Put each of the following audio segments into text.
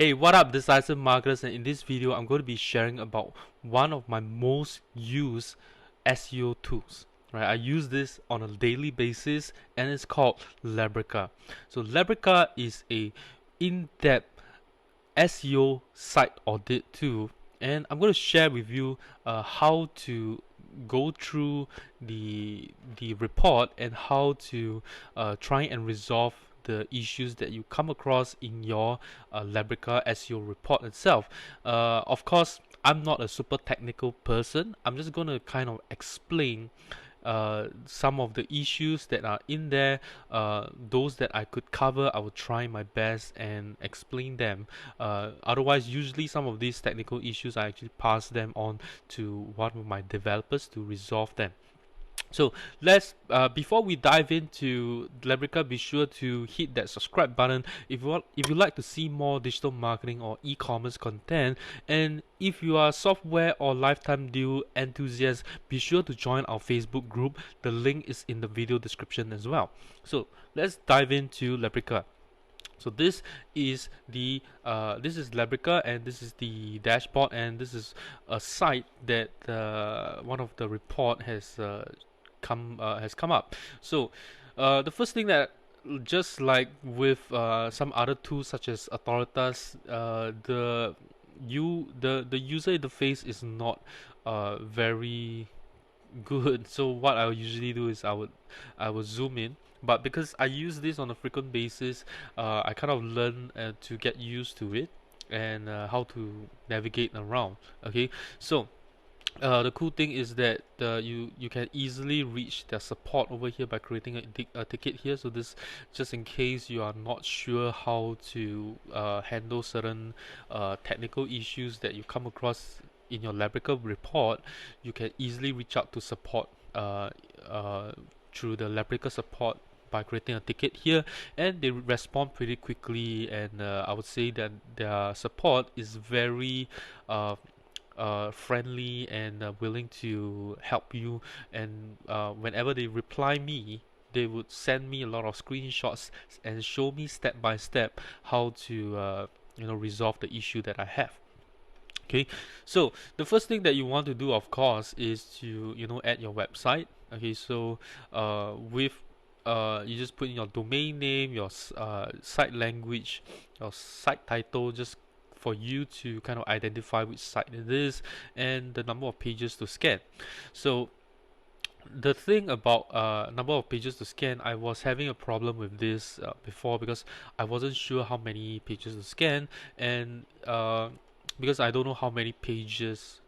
Hey, what up? This is Isaac Marcus, and in this video, I'm going to be sharing about one of my most used SEO tools. Right, I use this on a daily basis, and it's called Labrika. So Labrika is a in-depth SEO site audit tool, and I'm going to share with you how to go through the report and how to try and resolve the issues that you come across in your Labrika SEO report itself. Of course, I'm not a super technical person. I'm just going to kind of explain some of the issues that are in there, those that I could cover. I will try my best and explain them. Otherwise, usually some of these technical issues, I actually pass them on to one of my developers to resolve them. So let's before we dive into Labrika, be sure to hit that subscribe button if you like to see more digital marketing or e-commerce content, and if you are a software or lifetime deal enthusiast, be sure to join our Facebook group. The link is in the video description as well. So let's dive into Labrika. So this is Labrika, and this is the dashboard, and this is a site that one of the report has come up. So the first thing that, just like with some other tools such as Authoritas, the user interface is not very good. So what I usually do is I would zoom in, but because I use this on a frequent basis, I kind of learn to get used to it, and how to navigate around. Okay, so the cool thing is that you can easily reach their support over here by creating a ticket here. So this, just in case you are not sure how to handle certain technical issues that you come across in your Labrika report, you can easily reach out to support through the Labrika support by creating a ticket here, and they respond pretty quickly. And I would say that their support is very friendly and willing to help you. And whenever they reply me, they would send me a lot of screenshots and show me step by step how to resolve the issue that I have. Okay, so the first thing that you want to do, of course, is to add your website. Okay, so with you just put in your domain name, your site language, your site title, just for you to kind of identify which site it is, and the number of pages to scan. So the thing about number of pages to scan, I was having a problem with this before, because I wasn't sure how many pages to scan, and because I don't know how many pages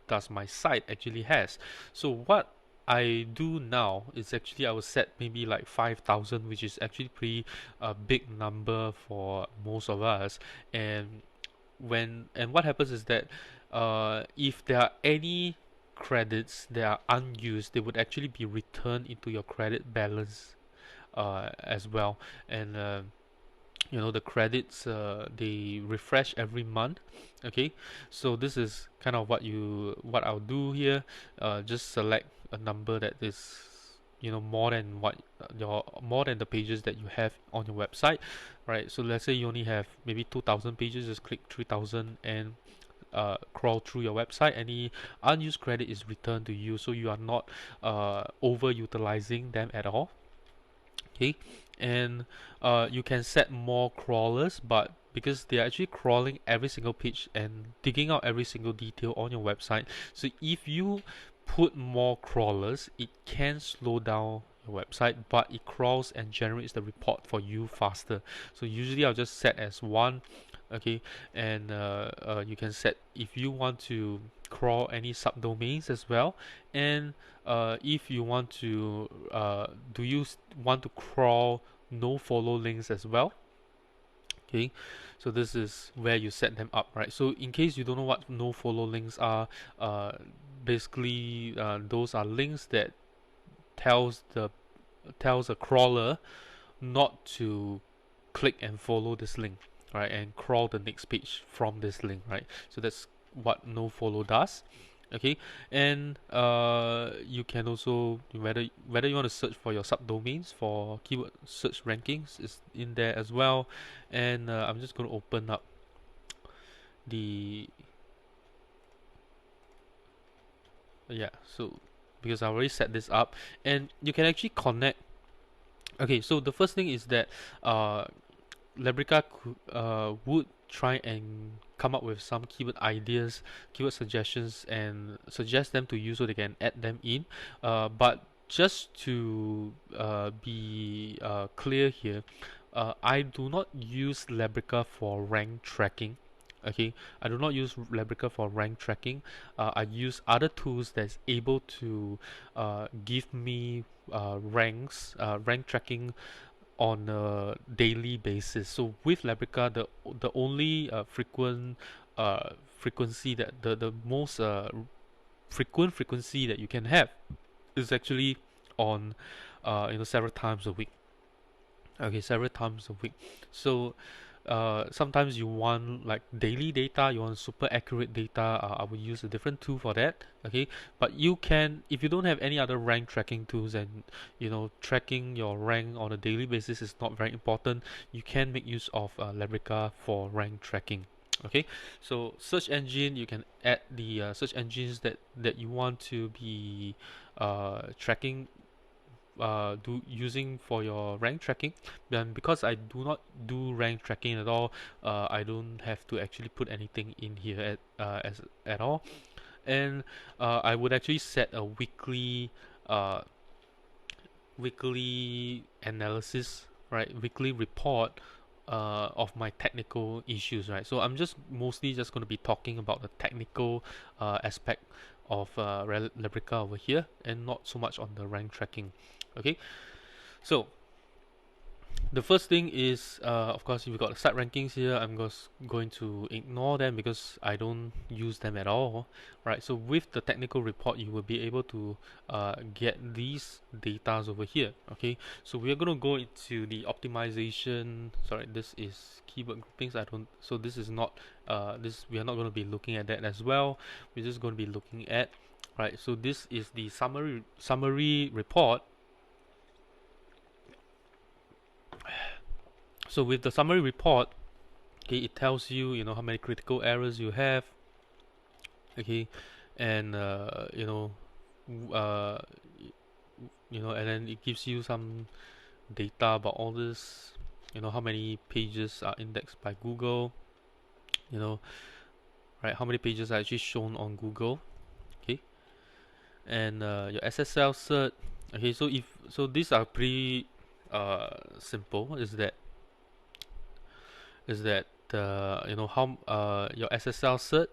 does my site actually has. So what I do now is actually I will set maybe like 5,000, which is actually pretty big number for most of us. And what happens is that if there are any credits that are unused, they would actually be returned into your credit balance as well. And the credits, they refresh every month. Okay, so this is kind of what I'll do here. Just select a number that is more than more than the pages that you have on your website, right? So let's say you only have maybe 2,000 pages, just click 3,000 and crawl through your website. Any unused credit is returned to you, so you are not overutilizing them at all. Okay, and you can set more crawlers, but because they are actually crawling every single page and digging out every single detail on your website, so if you put more crawlers, it can slow down your website, but it crawls and generates the report for you faster. So usually I'll just set as one. Okay, and you can set if you want to crawl any subdomains as well. And if you want to do you want to crawl no follow links as well? Okay, so this is where you set them up, right? So in case you don't know what no follow links are, basically those are links that tells a crawler not to click and follow this link, right, and crawl the next page from this link, right? So that's what no follow does. Okay, and you can also, whether you want to search for your subdomains for keyword search rankings, is in there as well. And I'm just going to open up the yeah, so because I already set this up, and you can actually connect. Okay, so the first thing is that uh, Labrika would try and come up with some keyword ideas, keyword suggestions, and suggest them to you so they can add them in. But just to be clear here, I do not use Labrika for rank tracking. Okay, I do not use Labrika for rank tracking. I use other tools that's able to give me rank tracking on a daily basis. So with Labrika, the only frequency that the most frequent frequency that you can have is actually on several times a week. Okay, several times a week. So sometimes you want like daily data, you want super accurate data. I will use a different tool for that. Okay, but you can, if you don't have any other rank tracking tools, and tracking your rank on a daily basis is not very important, you can make use of Labrika for rank tracking. Okay, so search engine, you can add the search engines that you want to be tracking, do using for your rank tracking. Then because I do not do rank tracking at all, I don't have to actually put anything in here at all. And I would actually set a uh, weekly analysis, right? Weekly report of my technical issues, right? So I'm just mostly just going to be talking about the technical aspect of Labrika over here, and not so much on the rank tracking. Okay, so the first thing is, of course, if you got the site rankings here, I'm just going to ignore them because I don't use them at all, right? So with the technical report, you will be able to get these datas over here. Okay, so we are going to go into the optimization. Sorry, this is keyword groupings. I don't. So this is not. This we are not going to be looking at that as well. We're just going to be looking at. Right. So this is the summary report. So with the summary report, okay, it tells you, how many critical errors you have, okay, and uh, and then it gives you some data about all this, how many pages are indexed by Google, you know, right, how many pages are actually shown on Google, okay, and your SSL cert, okay, so these are pretty simple. Is that how your SSL cert,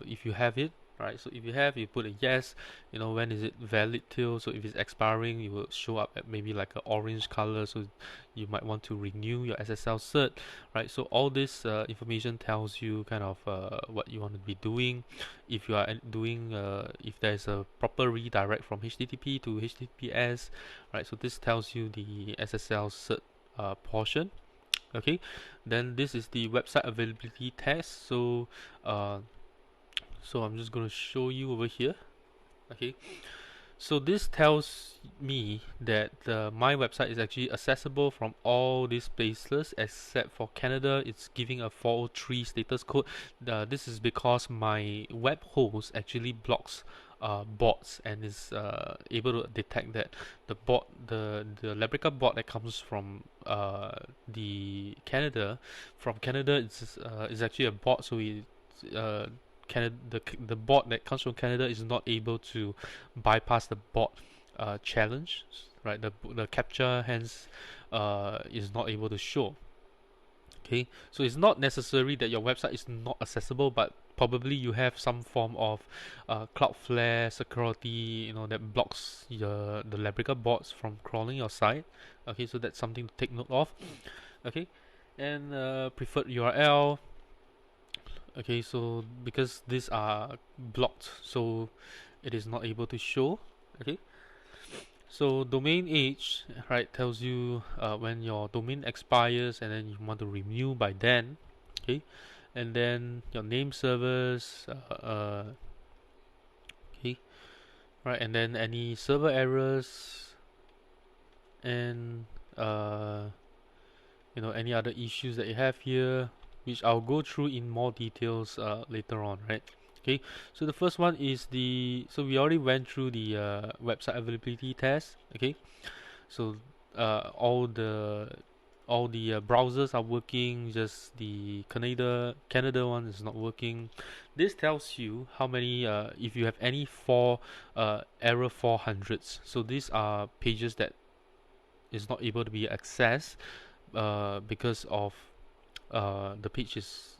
if you have it, right? So if you have, you put a yes. When is it valid till? So if it's expiring, it will show up at maybe like an orange color. So you might want to renew your SSL cert, right? So all this information tells you kind of what you want to be doing. If you are doing, if there's a proper redirect from HTTP to HTTPS, right? So this tells you the SSL cert portion. Okay, then this is the website availability test. So I'm just going to show you over here. Okay, so this tells me that my website is actually accessible from all these places except for Canada. It's giving a 403 status code. This is because my web host actually blocks bots, and is able to detect that the Labrika bot that comes from the Canada, is actually a bot. So uh, Canada, the bot that comes from Canada is not able to bypass the bot challenge, right? The captcha hence is not able to show. Okay, so it's not necessary that your website is not accessible, but probably you have some form of Cloudflare security, that blocks the Labrika bots from crawling your site. Okay, so that's something to take note of. Okay, and preferred URL. Okay, so because these are blocked, so it is not able to show. Okay, so domain age, right, tells you when your domain expires, and then you want to renew by then. Okay, and then your name servers, okay, right, and then any server errors, and any other issues that you have here. which I'll go through in more details later on, right? Okay, so the first one is so we already went through the website availability test. Okay, so all the browsers are working, just the Canada one is not working. This tells you how many if you have any error 400s. So these are pages that is not able to be accessed because of the page is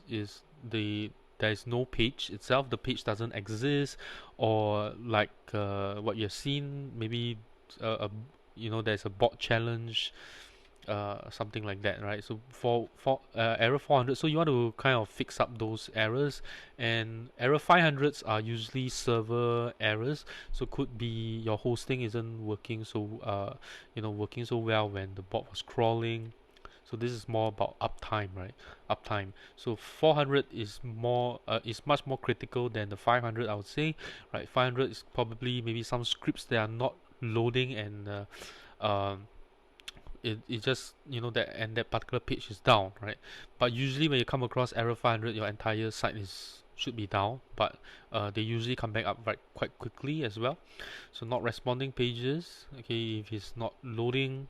there is no page itself, the page doesn't exist, or like what you've seen, maybe there's a bot challenge, something like that, right? So for error 400, so you want to kind of fix up those errors, and error 500s are usually server errors. So could be your hosting isn't working working so well when the bot was crawling. So this is more about uptime, right? Uptime. So 400 is much more critical than the 500, I would say, right? 500 is probably maybe some scripts that are not loading, and um, it just that particular page is down, right? But usually when you come across error 500, your entire site should be down, but they usually come back up quite quickly as well. So not responding pages, okay, if it's not loading,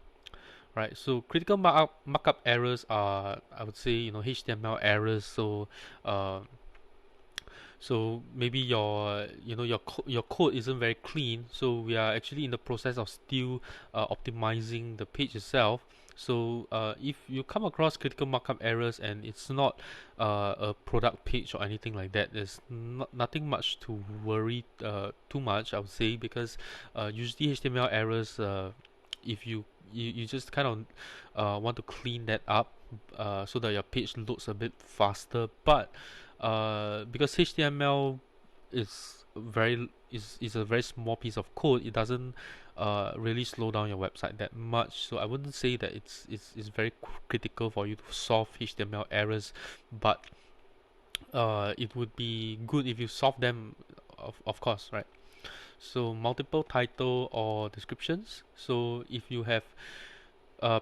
right? So critical markup errors are, I would say, HTML errors. Uh, so maybe your code isn't very clean. So we are actually in the process of still optimizing the page itself. So if you come across critical markup errors and it's not a product page or anything like that, there's nothing much to worry too much, I would say, because usually HTML errors, if you just kind of want to clean that up so that your page loads a bit faster. But because HTML is a very small piece of code, it doesn't really slow down your website that much. So I wouldn't say that it's very critical for you to solve HTML errors, but it would be good if you solve them, of course, right? So multiple title or descriptions. So if you have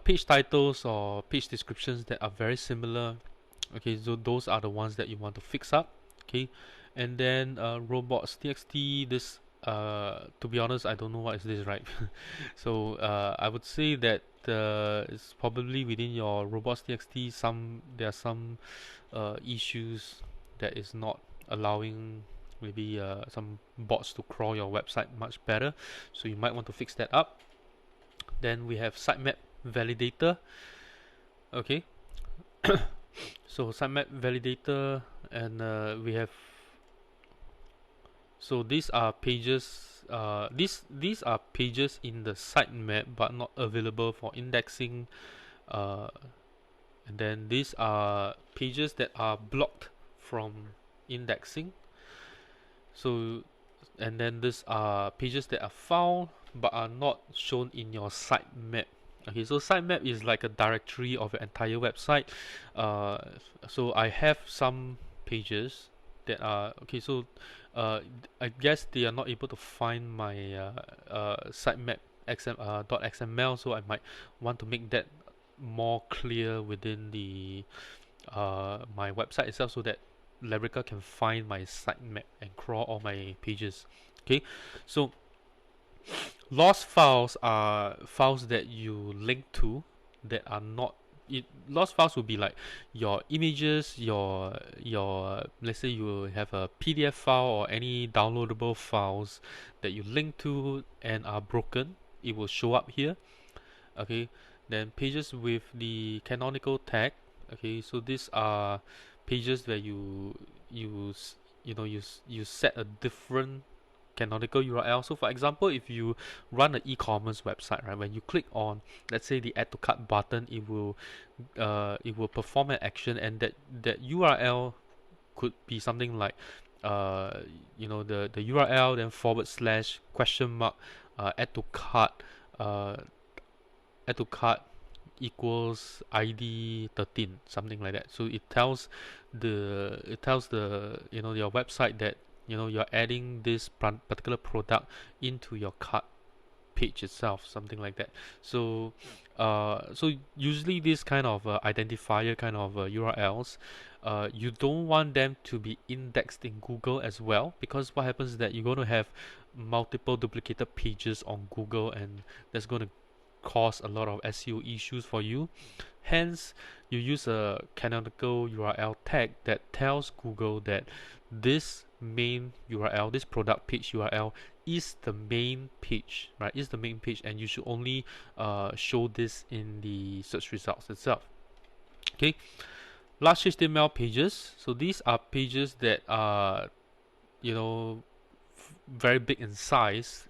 page titles or page descriptions that are very similar, okay, so those are the ones that you want to fix up. Okay, and then robots.txt, this to be honest, I don't know what is this, right? So I would say that it's probably within your robots.txt, there are some issues that is not allowing maybe some bots to crawl your website much better, so you might want to fix that up. Then we have sitemap validator. Okay, so sitemap validator, and we have, so these are pages, these are pages in the sitemap but not available for indexing, uh, and then these are pages that are blocked from indexing. So, and then these are pages that are found but are not shown in your sitemap. Okay, so sitemap is like a directory of your entire website. Uh, so I have some pages that are okay. So I guess they are not able to find my sitemap .xml. So I might want to make that more clear within the my website itself, so that Labrika can find my sitemap and crawl all my pages. Okay, so lost files are files that you link to that are not lost files will be like your images, your let's say you have a PDF file or any downloadable files that you link to and are broken, it will show up here. Okay, then pages with the canonical tag. Okay, so these are pages where you set a different canonical URL. So for example, if you run an e-commerce website, right, when you click on, let's say, the add to cart button, it will perform an action, and that URL could be something like the URL, then / question mark add to cart equals ID 13, something like that. So it tells the your website that you're adding this particular product into your cart page itself, something like that. So so usually this kind of identifier kind of URLs, you don't want them to be indexed in Google as well, because what happens is that you're going to have multiple duplicated pages on Google, and that's going to cause a lot of SEO issues for you. Hence, you use a canonical URL tag that tells Google that this main URL, this product page URL, is the main page, right? Is the main page, and you should only show this in the search results itself. Okay, large HTML pages. So these are pages that are, you know, very big in size,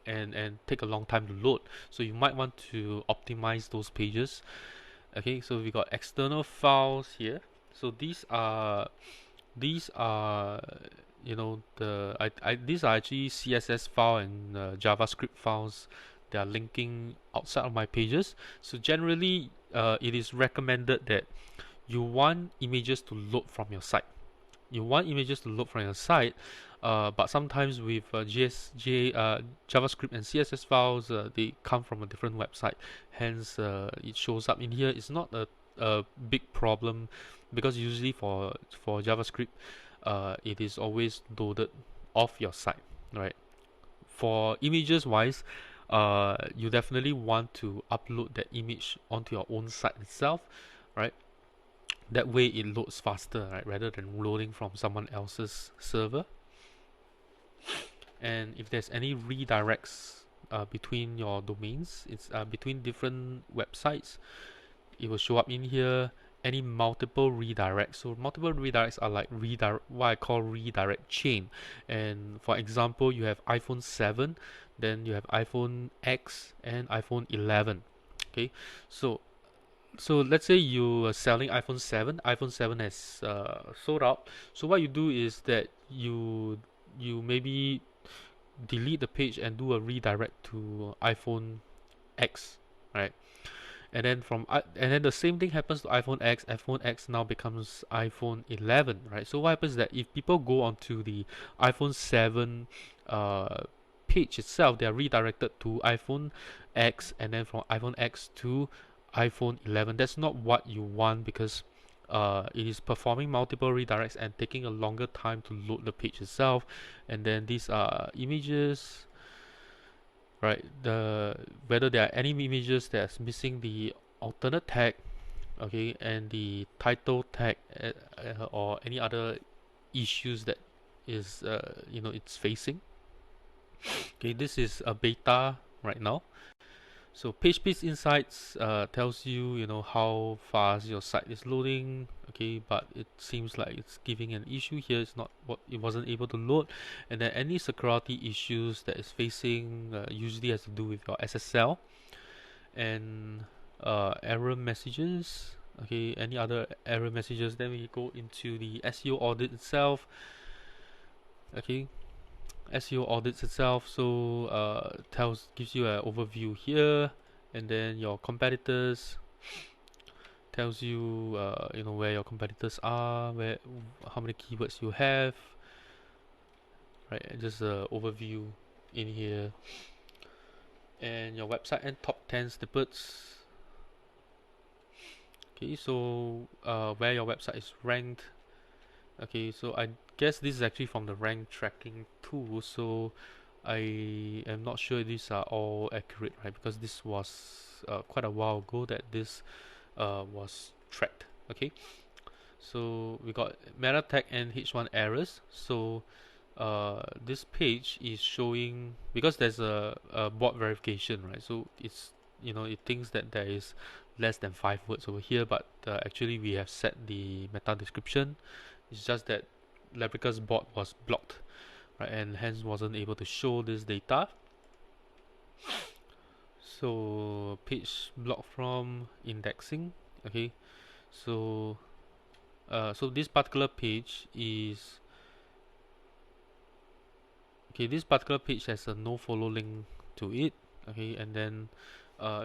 and take a long time to load. So you might want to optimize those pages. Okay, so we got external files here. So these are you know, these are actually CSS file and JavaScript files that are linking outside of my pages. So generally, it is recommended that you want images to load from your site. You want images to load from your site, but sometimes with JavaScript and CSS files, they come from a different website. Hence, it shows up in here. It's not a big problem, because usually for JavaScript, it is always loaded off your site, right? For images wise, you definitely want to upload that image onto your own site itself, right? That way it loads faster, right, rather than loading from someone else's server. And if there's any redirects between your domains, it's between different websites, it will show up in here. Any multiple redirects, so multiple redirects are like what I call redirect chain. And for example, you have iPhone 7, then you have iPhone X and iPhone 11. Okay, so let's say you are selling iPhone 7. iPhone 7 has sold out. So what you do is that you maybe delete the page and do a redirect to iPhone X, right? And then and then the same thing happens to iPhone X. iPhone X now becomes iPhone 11, right? So what happens is that if people go onto the iPhone 7 page itself, they are redirected to iPhone X, and then from iPhone X to iPhone 11. That's not what you want, because it is performing multiple redirects and taking a longer time to load the page itself. And then these are images, right? Whether there are any images that's missing the alternate tag, okay, and the title tag, or any other issues that is it's facing. Okay, this is a beta right now. So PageSpeed Insights tells you how fast your site is loading. Okay, but it seems like it's giving an issue here. It wasn't able to load. And then any security issues that is facing usually has to do with your SSL and error messages. Okay, any other error messages. Then we go into the SEO audit itself. Okay, SEO audits itself. So gives you an overview here, and then your competitors tells you where your competitors are, how many keywords you have, right? And just an overview in here, and your website and top 10 snippets. Okay, so where your website is ranked. Okay, so I guess this is actually from the rank tracking tool, so I am not sure these are all accurate, right? Because this was quite a while ago that this was tracked. Okay, so we got meta tag and H1 errors. So this page is showing, because there's a bot verification, right? So it thinks that there is less than 5 words over here, but actually we have set the meta description. It's just that Labrika's bot was blocked, right, and hence wasn't able to show this data. So page blocked from indexing. Okay, so so this particular page is this particular page has a no follow link to it. Okay, and then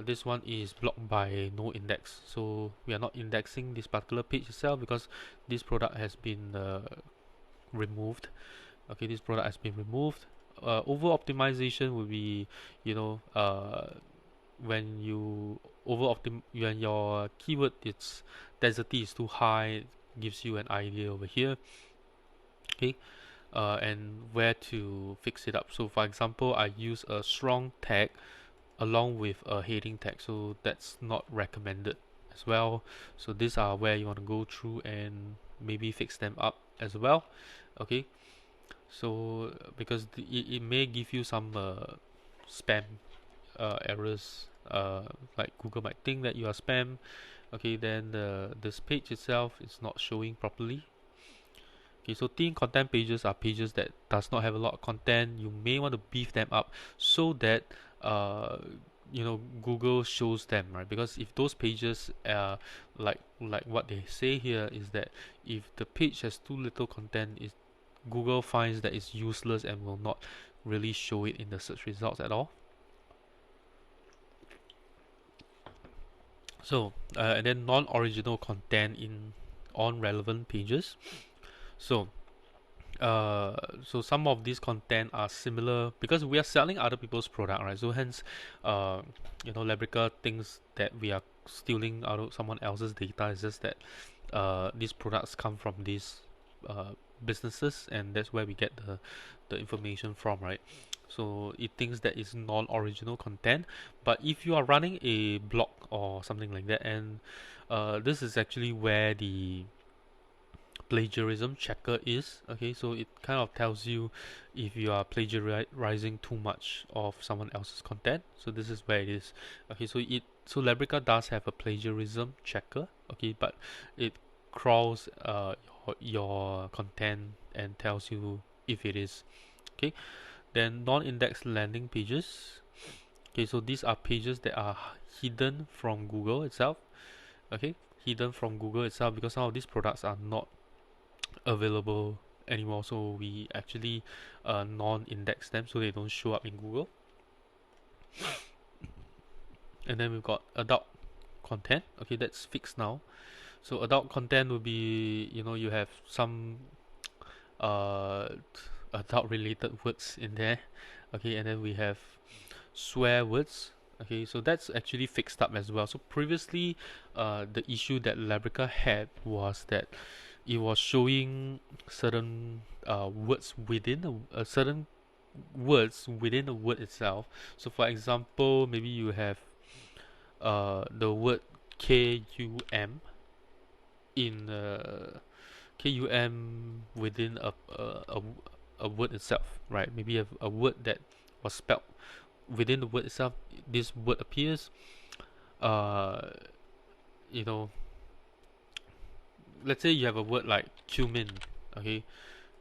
this one is blocked by no index, so we are not indexing this particular page itself because this product has been removed. Okay, this product has been removed. over optimization would be, you know, when you when your keyword its density is too high, it gives you an idea over here. Okay, and where to fix it up. So for example, I use a strong tag along with a heading tag, so that's not recommended as well. So these are where you want to go through and maybe fix them up as well. Okay, so because it may give you some spam errors, like Google might think that you are spam. Okay, then this page itself is not showing properly. Okay, so thin content pages are pages that does not have a lot of content. You may want to beef them up so that uh, Google shows them, right? Because if those pages like what they say here is that if the page has too little content, is Google finds that it's useless and will not really show it in the search results at all. So and then non-original content in on relevant pages. So so some of these content are similar because we are selling other people's product, right? So hence, uh, Labrika thinks that we are stealing out of someone else's data. It's just that these products come from these uh, businesses, and that's where we get the information from, right? So it thinks that it's non-original content, but if you are running a blog or something like that, and this is actually where the plagiarism checker is. Okay, so it kind of tells you if you are plagiarizing too much of someone else's content. So this is where it is. Okay, so Labrika does have a plagiarism checker. Okay, but it crawls your content and tells you if it is. Okay, then non-index landing pages. Okay, so these are pages that are hidden from Google itself. Okay, hidden from Google itself because some of these products are not available anymore, so we actually non-index them so they don't show up in Google. And then we've got adult content. Okay, that's fixed now. So adult content will be, you have some uh adult related words in there. Okay, and then we have swear words. Okay, so that's actually fixed up as well. So previously, the issue that Labrika had was that it was showing certain words within certain words within the word itself. So, for example, maybe you have the word KUM in KUM within a word itself, right? Maybe a word that was spelled within the word itself. This word appears. Uh, you know, let's say you have a word like cumin. Okay,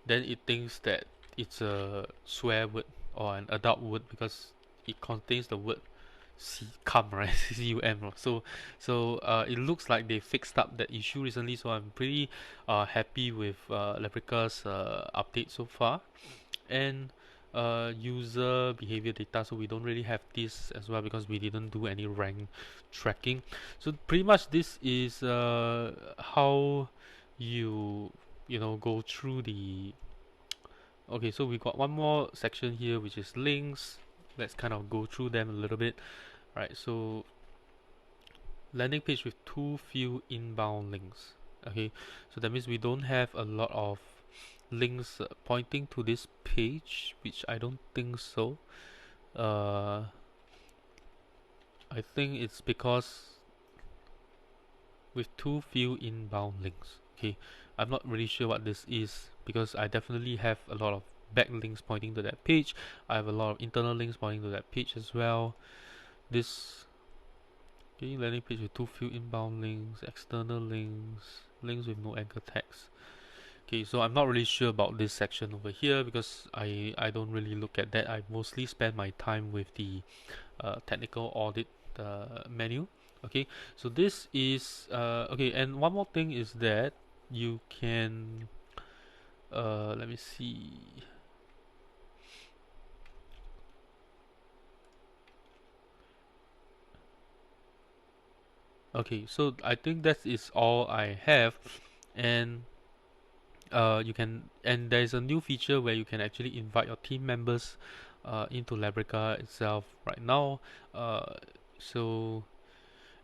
then it thinks that it's a swear word or an adult word because it contains the word cum, right? cum. So it looks like they fixed up that issue recently. So I'm pretty happy with Labrika's update so far, and user behavior data. So we don't really have this as well because we didn't do any rank tracking. So pretty much this is how you go through the. Okay, so we got one more section here which is links. Let's kind of go through them a little bit. Right, so landing page with too few inbound links. Okay, so that means we don't have a lot of links pointing to this page, which I don't think so. uh, I think it's because with too few inbound links. Okay, I'm not really sure what this is because I definitely have a lot of backlinks pointing to that page. I have a lot of internal links pointing to that page as well. This landing page with too few inbound links, external links, links with no anchor text. Okay, so I'm not really sure about this section over here because I don't really look at that. I mostly spend my time with the technical audit menu. Okay, so this is okay, and one more thing is that you can let me see. Okay, so I think that is all I have, and you can, and there's a new feature where you can actually invite your team members into Labrika itself right now. Uh, so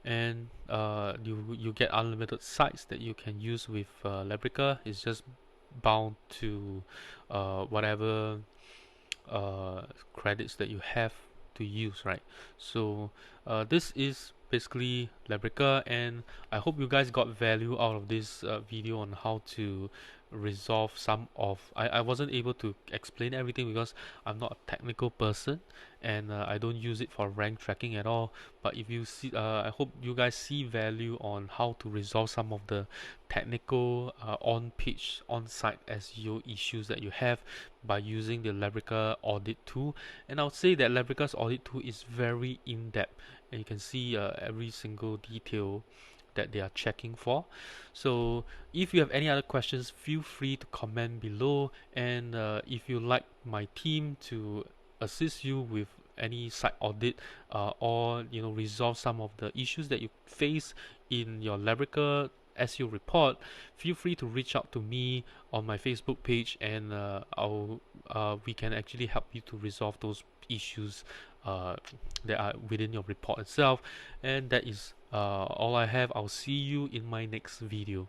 you get unlimited sites that you can use with Labrika. It's just bound to whatever uh, credits that you have to use, right? So this is basically Labrika, and I hope you guys got value out of this video on how to resolve some of. I wasn't able to explain everything because I'm not a technical person, and I don't use it for rank tracking at all. But if you see, I hope you guys see value on how to resolve some of the technical on-page, on-site SEO issues that you have by using the Labrika audit tool. And I would say that Labrika's audit tool is very in-depth, and you can see every single detail that they are checking for. So if you have any other questions, feel free to comment below, and if you like my team to assist you with any site audit or resolve some of the issues that you face in your Labrika SEO report, feel free to reach out to me on my Facebook page, and we can actually help you to resolve those issues that are within your report itself. And that is all I have. I'll see you in my next video.